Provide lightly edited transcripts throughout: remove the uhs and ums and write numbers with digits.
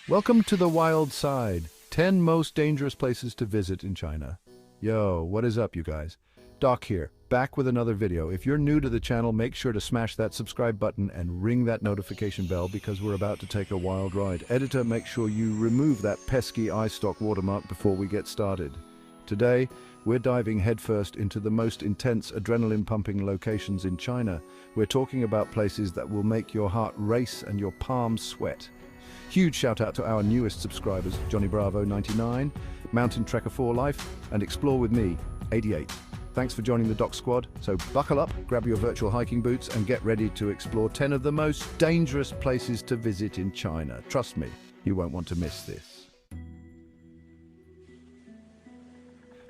Welcome to the wild side. 10 most dangerous places to visit in China. Yo, what is up, you guys? Doc here, back with another video. If you're new to the channel, make sure to smash that subscribe button and ring that notification bell because we're about to take a wild ride. Editor, make sure you remove that pesky iStock watermark before we get started. Today, we're diving headfirst into the most intense adrenaline-pumping locations in China. We're talking about places that will make your heart race and your palms sweat. Huge shout out to our newest subscribers, Johnny Bravo 99, Mountain Trekker 4 Life, and Explore with me 88. Thanks for joining the Doc Squad. So buckle up, grab your virtual hiking boots, and get ready to explore 10 of the most dangerous places to visit in China. Trust me, you won't want to miss this.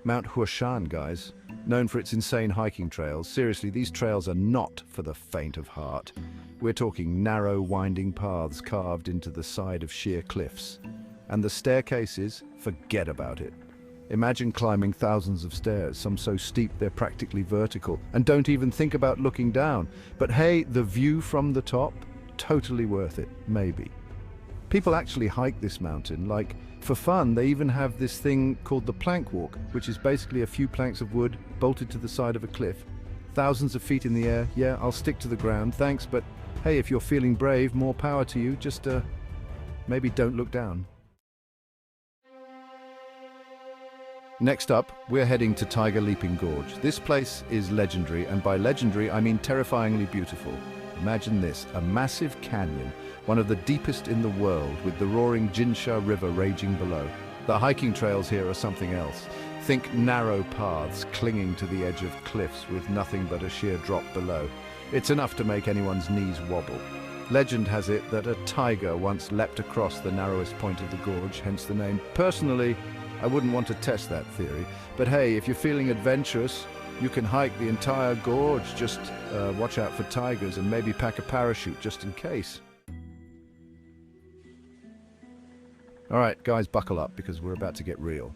Mount Huashan, guys. Known for its insane hiking trails. Seriously, these trails are not for the faint of heart. We're talking narrow, winding paths carved into the side of sheer cliffs. And the staircases, forget about it. Imagine climbing thousands of stairs, some so steep they're practically vertical, and don't even think about looking down. But hey, the view from the top, totally worth it, maybe. People actually hike this mountain, like, for fun. They even have this thing called the plank walk, which is basically a few planks of wood bolted to the side of a cliff. Thousands of feet in the air. Yeah, I'll stick to the ground, thanks, but hey, if you're feeling brave, more power to you. Just, maybe don't look down. Next up, we're heading to Tiger Leaping Gorge. This place is legendary, and by legendary, I mean terrifyingly beautiful. Imagine this, a massive canyon, one of the deepest in the world, with the roaring Jinsha River raging below. The hiking trails here are something else. Think narrow paths clinging to the edge of cliffs with nothing but a sheer drop below. It's enough to make anyone's knees wobble. Legend has it that a tiger once leapt across the narrowest point of the gorge, hence the name. Personally, I wouldn't want to test that theory, but hey, if you're feeling adventurous, you can hike the entire gorge. Just watch out for tigers and maybe pack a parachute just in case. All right, guys, buckle up because we're about to get real.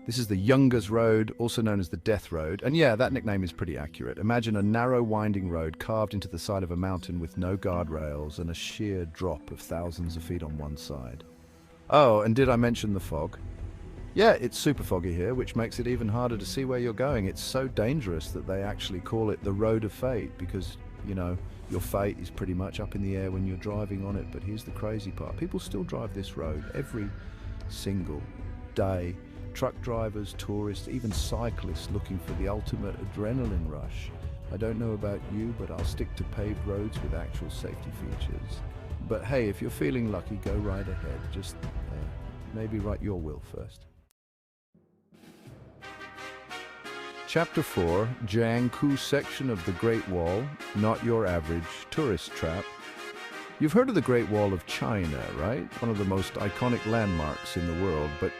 This is the Youngers Road, also known as the Death Road. And yeah, that nickname is pretty accurate. Imagine a narrow, winding road carved into the side of a mountain with no guardrails and a sheer drop of thousands of feet on one side. Oh, and did I mention the fog? Yeah, it's super foggy here, which makes it even harder to see where you're going. It's so dangerous that they actually call it the Road of Fate because, you know, your fate is pretty much up in the air when you're driving on it. But here's the crazy part. People still drive this road every single day. Truck drivers, tourists, even cyclists looking for the ultimate adrenaline rush. I don't know about you, but I'll stick to paved roads with actual safety features. But hey, if you're feeling lucky, go right ahead. Just maybe write your will first. Chapter 4, Jiangkou section of the Great Wall, not your average tourist trap. You've heard of the Great Wall of China, right? One of the most iconic landmarks in the world, but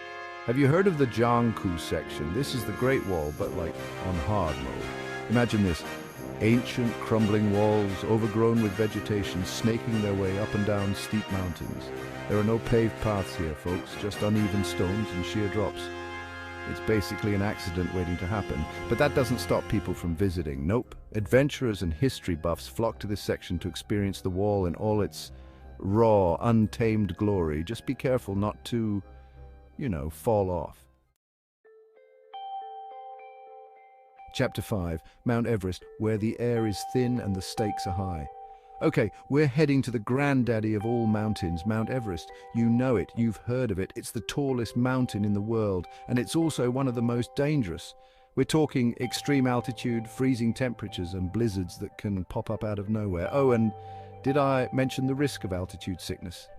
have you heard of the Jiangkou section? This is the Great Wall, but like on hard mode. Imagine this, ancient crumbling walls overgrown with vegetation snaking their way up and down steep mountains. There are no paved paths here, folks, just uneven stones and sheer drops. It's basically an accident waiting to happen, but that doesn't stop people from visiting. Nope. Adventurers and history buffs flock to this section to experience the wall in all its raw, untamed glory. Just be careful not to, you know, fall off. Chapter 5, Mount Everest, where the air is thin and the stakes are high. Okay, we're heading to the granddaddy of all mountains, Mount Everest. You know it, you've heard of it. It's the tallest mountain in the world, and it's also one of the most dangerous. We're talking extreme altitude, freezing temperatures, and blizzards that can pop up out of nowhere. Oh, and did I mention the risk of altitude sickness?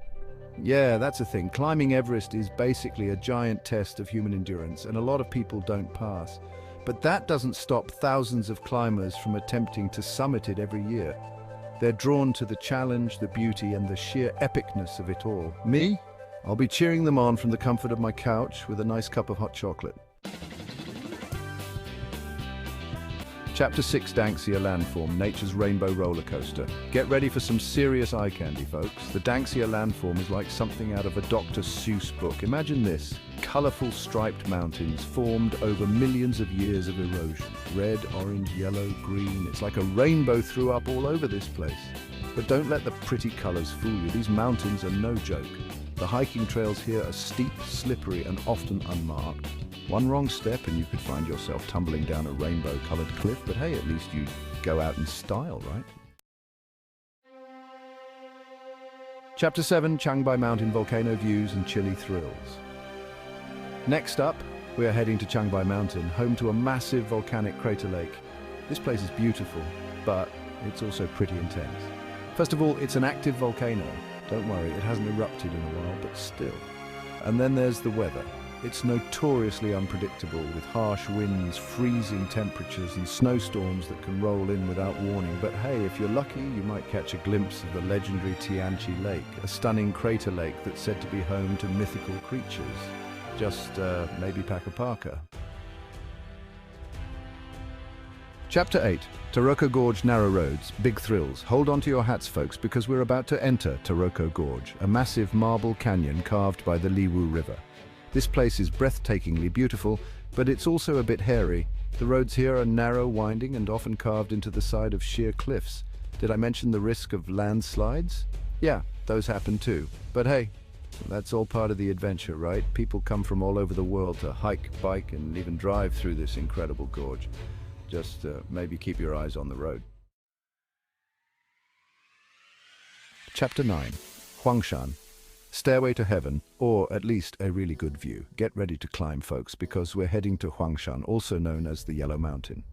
Yeah, that's a thing. Climbing Everest is basically a giant test of human endurance, and a lot of people don't pass. But that doesn't stop thousands of climbers from attempting to summit it every year. They're drawn to the challenge, the beauty, and the sheer epicness of it all. Me? I'll be cheering them on from the comfort of my couch with a nice cup of hot chocolate. Chapter 6, Dangxia Landform, nature's rainbow roller coaster. Get ready for some serious eye candy, folks. The Dangxia Landform is like something out of a Dr. Seuss book. Imagine this, colorful striped mountains formed over millions of years of erosion. Red, orange, yellow, green. It's like a rainbow threw up all over this place. But don't let the pretty colors fool you. These mountains are no joke. The hiking trails here are steep, slippery, and often unmarked. One wrong step and you could find yourself tumbling down a rainbow-colored cliff, but hey, at least you go out in style, right? Chapter 7, Changbai Mountain Volcano Views and Chilly Thrills. Next up, we are heading to Changbai Mountain, home to a massive volcanic crater lake. This place is beautiful, but it's also pretty intense. First of all, it's an active volcano. Don't worry, it hasn't erupted in a while, but still. And then there's the weather. It's notoriously unpredictable, with harsh winds, freezing temperatures, and snowstorms that can roll in without warning. But hey, if you're lucky, you might catch a glimpse of the legendary Tianqi Lake, a stunning crater lake that's said to be home to mythical creatures. Just maybe pack a parka. Chapter 8, Taroko Gorge Narrow Roads, Big Thrills. Hold on to your hats, folks, because we're about to enter Taroko Gorge, a massive marble canyon carved by the Liwu River. This place is breathtakingly beautiful, but it's also a bit hairy. The roads here are narrow, winding, and often carved into the side of sheer cliffs. Did I mention the risk of landslides? Yeah, those happen too. But hey, that's all part of the adventure, right? People come from all over the world to hike, bike, and even drive through this incredible gorge. Just maybe keep your eyes on the road. Chapter 9, Huangshan. Stairway to Heaven, or at least a really good view. Get ready to climb, folks, because we're heading to Huangshan, also known as the Yellow Mountain.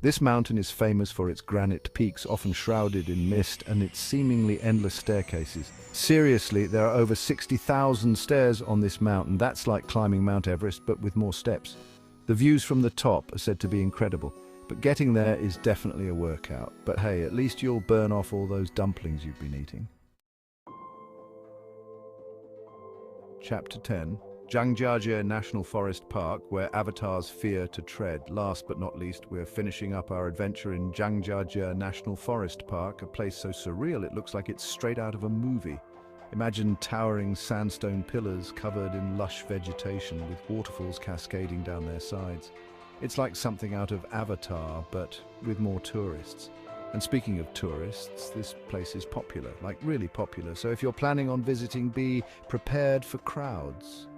This mountain is famous for its granite peaks, often shrouded in mist, and its seemingly endless staircases. Seriously, there are over 60,000 stairs on this mountain. That's like climbing Mount Everest, but with more steps. The views from the top are said to be incredible, but getting there is definitely a workout. But hey, at least you'll burn off all those dumplings you've been eating. Chapter 10, Zhangjiajie National Forest Park, where avatars fear to tread. Last but not least, we're finishing up our adventure in Zhangjiajie National Forest Park, a place so surreal it looks like it's straight out of a movie. Imagine towering sandstone pillars covered in lush vegetation with waterfalls cascading down their sides. It's like something out of Avatar, but with more tourists. And speaking of tourists, this place is popular, like really popular. So if you're planning on visiting, be prepared for crowds.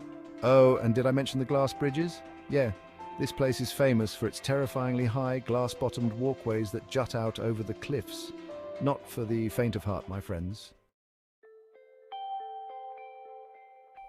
Oh, and did I mention the glass bridges? Yeah, this place is famous for its terrifyingly high, glass-bottomed walkways that jut out over the cliffs. Not for the faint of heart, my friends.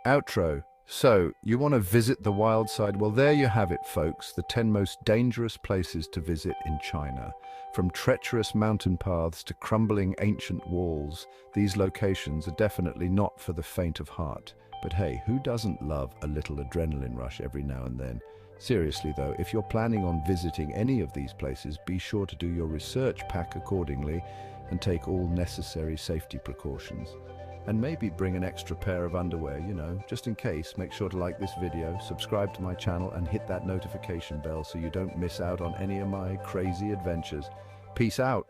Outro. So, you want to visit the wild side? Well, there you have it, folks, the 10 most dangerous places to visit in China. From treacherous mountain paths to crumbling ancient walls, these locations are definitely not for the faint of heart. But hey, who doesn't love a little adrenaline rush every now and then? Seriously though, if you're planning on visiting any of these places, be sure to do your research pack accordingly and take all necessary safety precautions. And maybe bring an extra pair of underwear, just in case. Make sure to like this video, subscribe to my channel, and hit that notification bell so you don't miss out on any of my crazy adventures. Peace out.